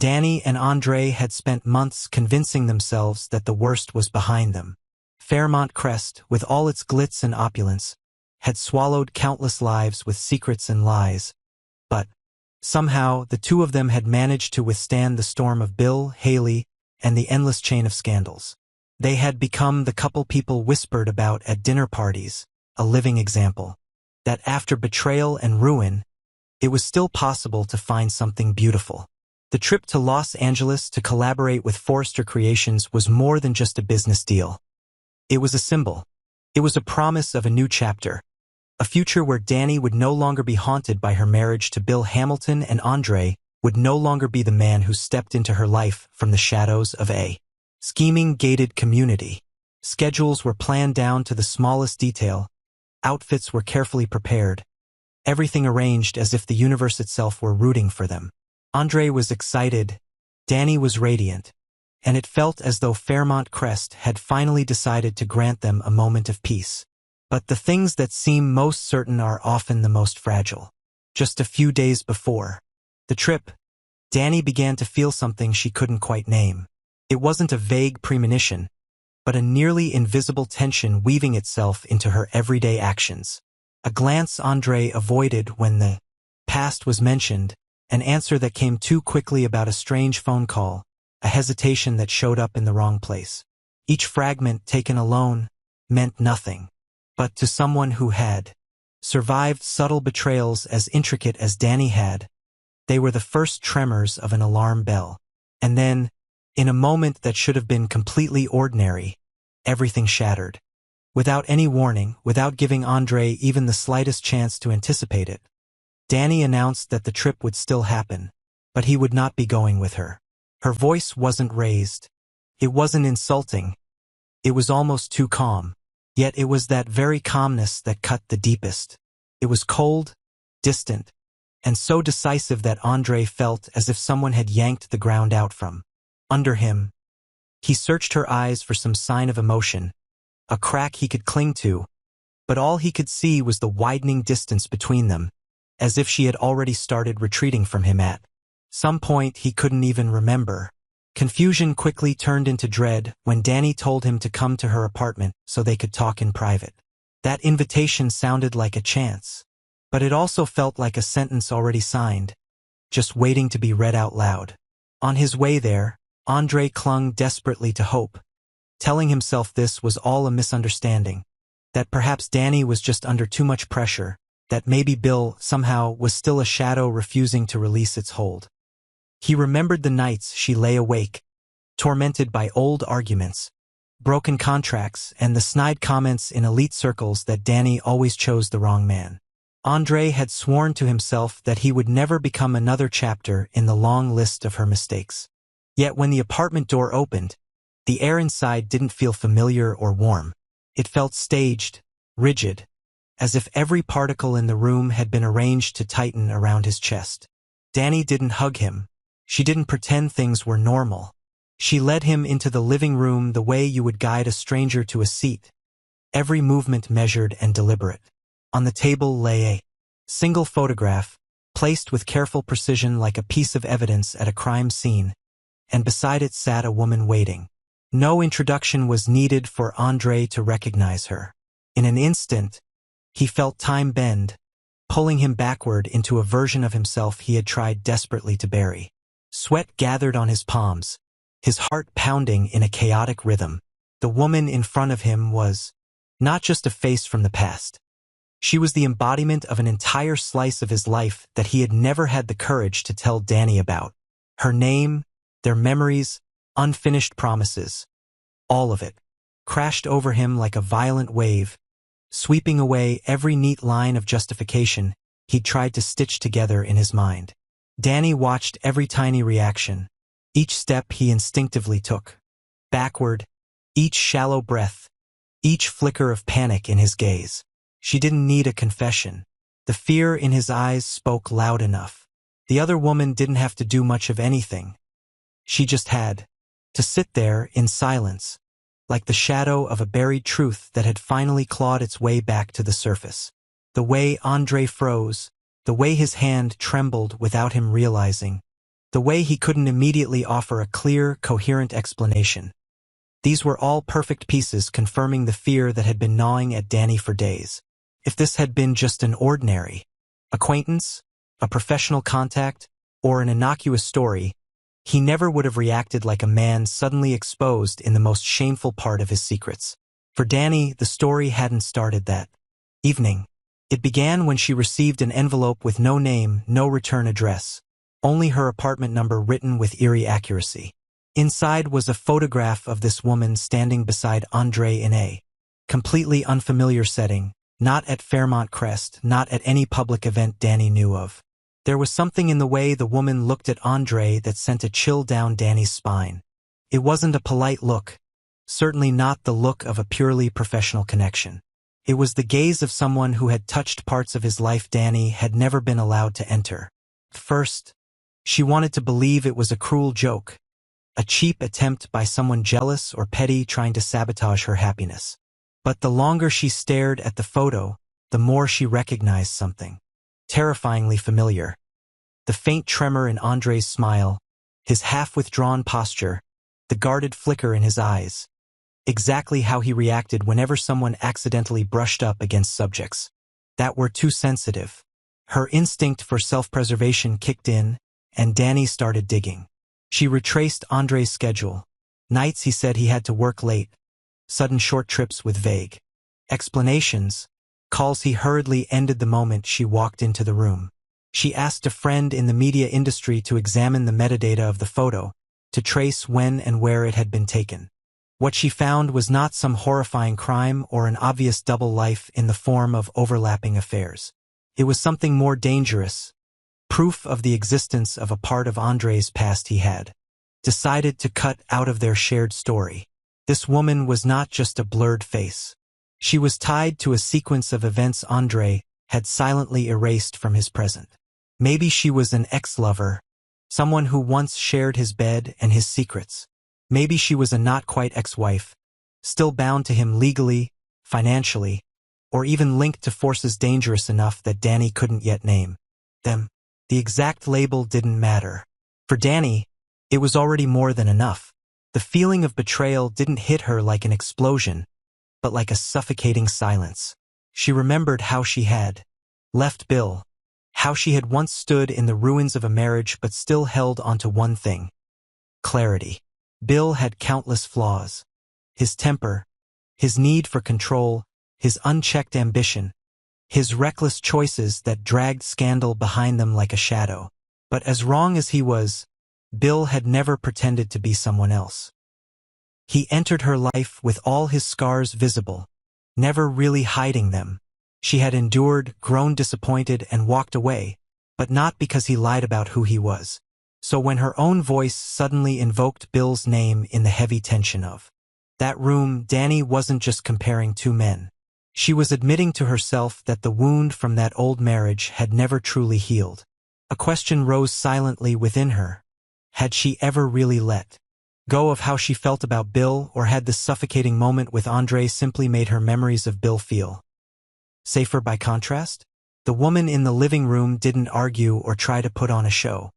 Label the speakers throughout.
Speaker 1: Dani and Andre had spent months convincing themselves that the worst was behind them. Fairmont Crest, with all its glitz and opulence, had swallowed countless lives with secrets and lies. But somehow, the two of them had managed to withstand the storm of Bill, Haley, and the endless chain of scandals. They had become the couple people whispered about at dinner parties, a living example that after betrayal and ruin, it was still possible to find something beautiful. The trip to Los Angeles to collaborate with Forrester Creations was more than just a business deal. It was a symbol. It was a promise of a new chapter. A future where Dani would no longer be haunted by her marriage to Bill Hamilton, and Andre would no longer be the man who stepped into her life from the shadows of a scheming, gated community. Schedules were planned down to the smallest detail. Outfits were carefully prepared. Everything arranged as if the universe itself were rooting for them. Andre was excited. Dani was radiant. And it felt as though Fairmont Crest had finally decided to grant them a moment of peace. But the things that seem most certain are often the most fragile. Just a few days before the trip, Dani began to feel something she couldn't quite name. It wasn't a vague premonition, but a nearly invisible tension weaving itself into her everyday actions. A glance Andre avoided when the past was mentioned, an answer that came too quickly about a strange phone call, a hesitation that showed up in the wrong place. Each fragment taken alone meant nothing. But to someone who had survived subtle betrayals as intricate as Dani had, they were the first tremors of an alarm bell. And then, in a moment that should have been completely ordinary, everything shattered. Without any warning, without giving Andre even the slightest chance to anticipate it, Dani announced that the trip would still happen, but he would not be going with her. Her voice wasn't raised. It wasn't insulting. It was almost too calm. Yet it was that very calmness that cut the deepest. It was cold, distant, and so decisive that Andre felt as if someone had yanked the ground out from under him. He searched her eyes for some sign of emotion, a crack he could cling to, but all he could see was the widening distance between them, as if she had already started retreating from him at some point he couldn't even remember. Confusion quickly turned into dread when Dani told him to come to her apartment so they could talk in private. That invitation sounded like a chance, but it also felt like a sentence already signed, just waiting to be read out loud. On his way there, Andre clung desperately to hope, telling himself this was all a misunderstanding, that perhaps Dani was just under too much pressure, that maybe Bill, somehow, was still a shadow refusing to release its hold. He remembered the nights she lay awake, tormented by old arguments, broken contracts, and the snide comments in elite circles that Dani always chose the wrong man. Andre had sworn to himself that he would never become another chapter in the long list of her mistakes. Yet when the apartment door opened, the air inside didn't feel familiar or warm. It felt staged, rigid, as if every particle in the room had been arranged to tighten around his chest. Dani didn't hug him. She didn't pretend things were normal. She led him into the living room the way you would guide a stranger to a seat, every movement measured and deliberate. On the table lay a single photograph, placed with careful precision like a piece of evidence at a crime scene, and beside it sat a woman waiting. No introduction was needed for Andre to recognize her. In an instant, he felt time bend, pulling him backward into a version of himself he had tried desperately to bury. Sweat gathered on his palms, his heart pounding in a chaotic rhythm. The woman in front of him was not just a face from the past. She was the embodiment of an entire slice of his life that he had never had the courage to tell Dani about. Her name, their memories, unfinished promises, all of it, crashed over him like a violent wave, sweeping away every neat line of justification he'd tried to stitch together in his mind. Dani watched every tiny reaction, each step he instinctively took. Backward, each shallow breath, each flicker of panic in his gaze. She didn't need a confession. The fear in his eyes spoke loud enough. The other woman didn't have to do much of anything. She just had to sit there in silence, like the shadow of a buried truth that had finally clawed its way back to the surface. The way Andre froze, the way his hand trembled without him realizing, The way he couldn't immediately offer a clear, coherent explanation. These were all perfect pieces confirming the fear that had been gnawing at Dani for days. If this had been just an ordinary acquaintance, a professional contact, or an innocuous story, he never would have reacted like a man suddenly exposed in the most shameful part of his secrets. For Dani, the story hadn't started that evening. It began when she received an envelope with no name, no return address, only her apartment number written with eerie accuracy. Inside was a photograph of this woman standing beside Andre in a completely unfamiliar setting, not at Fairmont Crest, not at any public event Dani knew of. There was something in the way the woman looked at Andre that sent a chill down Dani's spine. It wasn't a polite look, certainly not the look of a purely professional connection. It was the gaze of someone who had touched parts of his life Dani had never been allowed to enter. First, she wanted to believe it was a cruel joke, a cheap attempt by someone jealous or petty trying to sabotage her happiness. But the longer she stared at the photo, the more she recognized something terrifyingly familiar. The faint tremor in Andre's smile, his half-withdrawn posture, the guarded flicker in his eyes. Exactly how he reacted whenever someone accidentally brushed up against subjects that were too sensitive. Her instinct for self-preservation kicked in, and Dani started digging. She retraced Andre's schedule. Nights he said he had to work late, sudden short trips with vague explanations, calls he hurriedly ended the moment she walked into the room. She asked a friend in the media industry to examine the metadata of the photo, to trace when and where it had been taken. What she found was not some horrifying crime or an obvious double life in the form of overlapping affairs. It was something more dangerous, proof of the existence of a part of Andre's past he had decided to cut out of their shared story. This woman was not just a blurred face. She was tied to a sequence of events Andre had silently erased from his present. Maybe she was an ex-lover, someone who once shared his bed and his secrets. Maybe she was a not-quite ex-wife, still bound to him legally, financially, or even linked to forces dangerous enough that Dani couldn't yet name them. The exact label didn't matter. For Dani, it was already more than enough. The feeling of betrayal didn't hit her like an explosion, but like a suffocating silence. She remembered how she had left Bill, how she had once stood in the ruins of a marriage but still held onto one thing: clarity. Bill had countless flaws. His temper, his need for control, his unchecked ambition, his reckless choices that dragged scandal behind them like a shadow. But as wrong as he was, Bill had never pretended to be someone else. He entered her life with all his scars visible, never really hiding them. She had endured, grown disappointed, and walked away, but not because he lied about who he was. So when her own voice suddenly invoked Bill's name in the heavy tension of that room, Dani wasn't just comparing two men. She was admitting to herself that the wound from that old marriage had never truly healed. A question rose silently within her. Had she ever really let go of how she felt about Bill, or had the suffocating moment with Andre simply made her memories of Bill feel safer by contrast? The woman in the living room didn't argue or try to put on a show.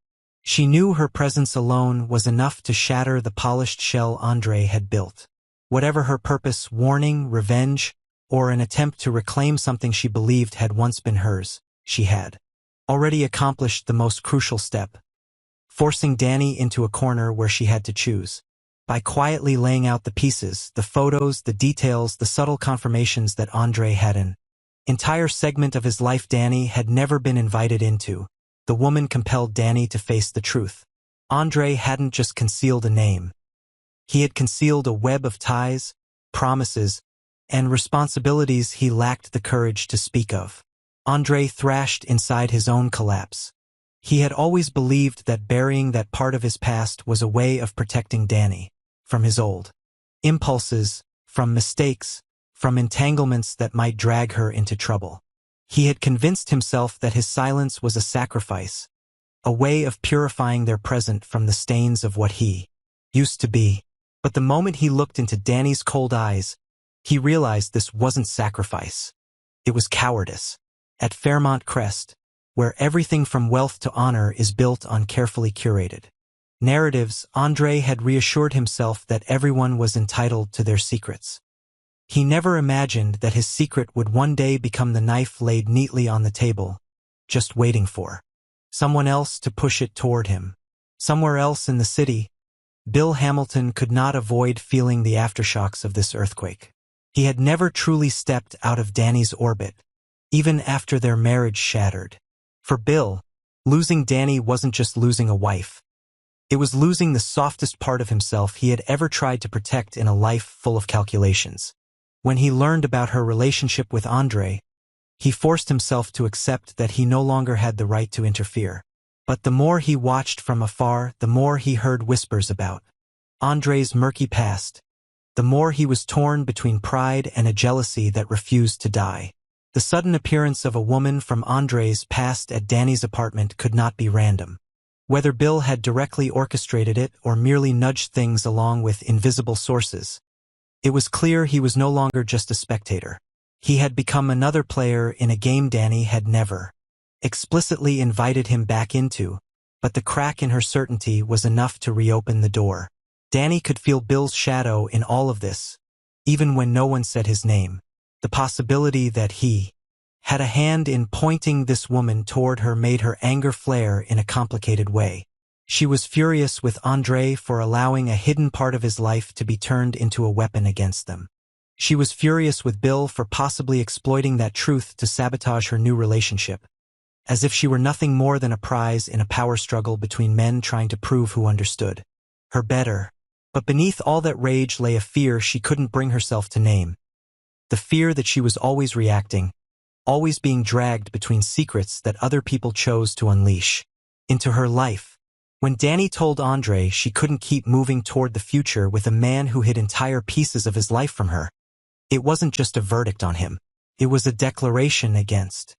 Speaker 1: She knew her presence alone was enough to shatter the polished shell Andre had built. Whatever her purpose, warning, revenge, or an attempt to reclaim something she believed had once been hers, she had already accomplished the most crucial step, forcing Dani into a corner where she had to choose. By quietly laying out the pieces, the photos, the details, the subtle confirmations that Andre had an entire segment of his life Dani had never been invited into, the woman compelled Dani to face the truth. Andre hadn't just concealed a name. He had concealed a web of ties, promises, and responsibilities he lacked the courage to speak of. Andre thrashed inside his own collapse. He had always believed that burying that part of his past was a way of protecting Dani from his old impulses, from mistakes, from entanglements that might drag her into trouble. He had convinced himself that his silence was a sacrifice, a way of purifying their present from the stains of what he used to be. But the moment he looked into Dani's cold eyes, he realized this wasn't sacrifice. It was cowardice. At Fairmont Crest, where everything from wealth to honor is built on carefully curated narratives, Andre had reassured himself that everyone was entitled to their secrets. He never imagined that his secret would one day become the knife laid neatly on the table, just waiting for someone else to push it toward him. Somewhere else in the city, Bill Hamilton could not avoid feeling the aftershocks of this earthquake. He had never truly stepped out of Dani's orbit, even after their marriage shattered. For Bill, losing Dani wasn't just losing a wife. It was losing the softest part of himself he had ever tried to protect in a life full of calculations. When he learned about her relationship with Andre, he forced himself to accept that he no longer had the right to interfere. But the more he watched from afar, the more he heard whispers about Andre's murky past. The more he was torn between pride and a jealousy that refused to die. The sudden appearance of a woman from Andre's past at Dani's apartment could not be random. Whether Bill had directly orchestrated it or merely nudged things along with invisible sources, it was clear he was no longer just a spectator. He had become another player in a game Dani had never explicitly invited him back into, but the crack in her certainty was enough to reopen the door. Dani could feel Bill's shadow in all of this, even when no one said his name. The possibility that he had a hand in pointing this woman toward her made her anger flare in a complicated way. She was furious with Andre for allowing a hidden part of his life to be turned into a weapon against them. She was furious with Bill for possibly exploiting that truth to sabotage her new relationship, as if she were nothing more than a prize in a power struggle between men trying to prove who understood her better. But beneath all that rage lay a fear she couldn't bring herself to name. The fear that she was always reacting, always being dragged between secrets that other people chose to unleash into her life. When Dani told Andre she couldn't keep moving toward the future with a man who hid entire pieces of his life from her, it wasn't just a verdict on him. It was a declaration against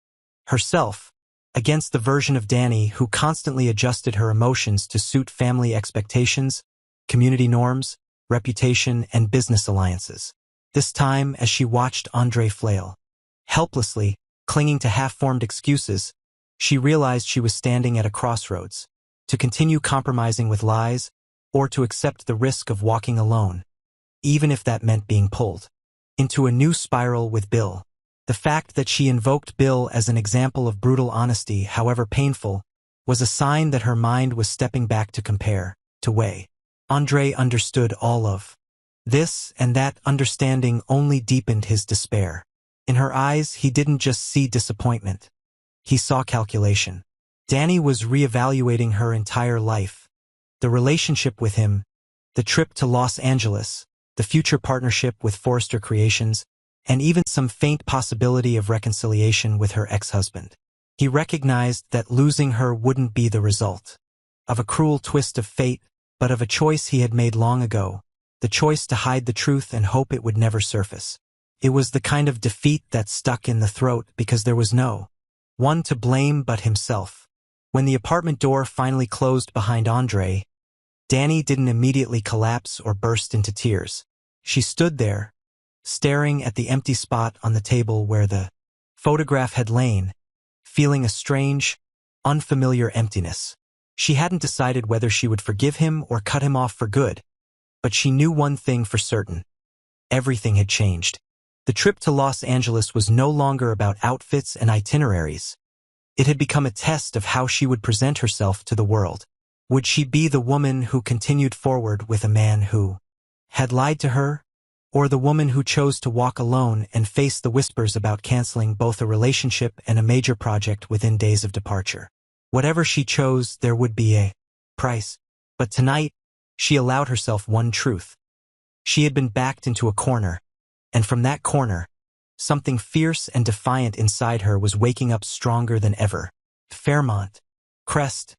Speaker 1: herself, against the version of Dani who constantly adjusted her emotions to suit family expectations, community norms, reputation, and business alliances. This time, as she watched Andre flail helplessly, clinging to half-formed excuses, she realized she was standing at a crossroads, to continue compromising with lies, or to accept the risk of walking alone, even if that meant being pulled into a new spiral with Bill. The fact that she invoked Bill as an example of brutal honesty, however painful, was a sign that her mind was stepping back to compare, to weigh. Andre understood all of this, and that understanding only deepened his despair. In her eyes, he didn't just see disappointment. He saw calculation. Dani was reevaluating her entire life. The relationship with him, the trip to Los Angeles, the future partnership with Forrester Creations, and even some faint possibility of reconciliation with her ex-husband. He recognized that losing her wouldn't be the result of a cruel twist of fate, but of a choice he had made long ago, the choice to hide the truth and hope it would never surface. It was the kind of defeat that stuck in the throat because there was no one to blame but himself. When the apartment door finally closed behind Andre, Dani didn't immediately collapse or burst into tears. She stood there, staring at the empty spot on the table where the photograph had lain, feeling a strange, unfamiliar emptiness. She hadn't decided whether she would forgive him or cut him off for good, but she knew one thing for certain. Everything had changed. The trip to Los Angeles was no longer about outfits and itineraries. It had become a test of how she would present herself to the world. Would she be the woman who continued forward with a man who had lied to her, or the woman who chose to walk alone and face the whispers about canceling both a relationship and a major project within days of departure? Whatever she chose, there would be a price. But tonight, she allowed herself one truth. She had been backed into a corner, and from that corner, something fierce and defiant inside her was waking up stronger than ever. Fairmont. Crest.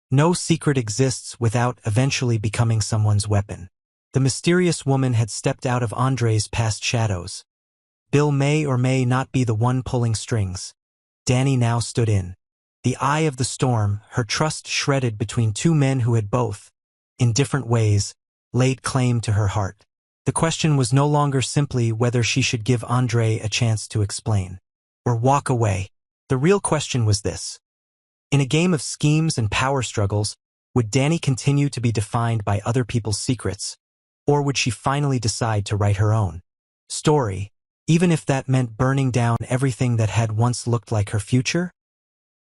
Speaker 1: No secret exists without eventually becoming someone's weapon. The mysterious woman had stepped out of Andre's past shadows. Bill may or may not be the one pulling strings. Dani now stood in the eye of the storm, her trust shredded between two men who had both, in different ways, laid claim to her heart. The question was no longer simply whether she should give Andre a chance to explain or walk away. The real question was this: In a game of schemes and power struggles, would Dani continue to be defined by other people's secrets, or would she finally decide to write her own story, even if that meant burning down everything that had once looked like her future?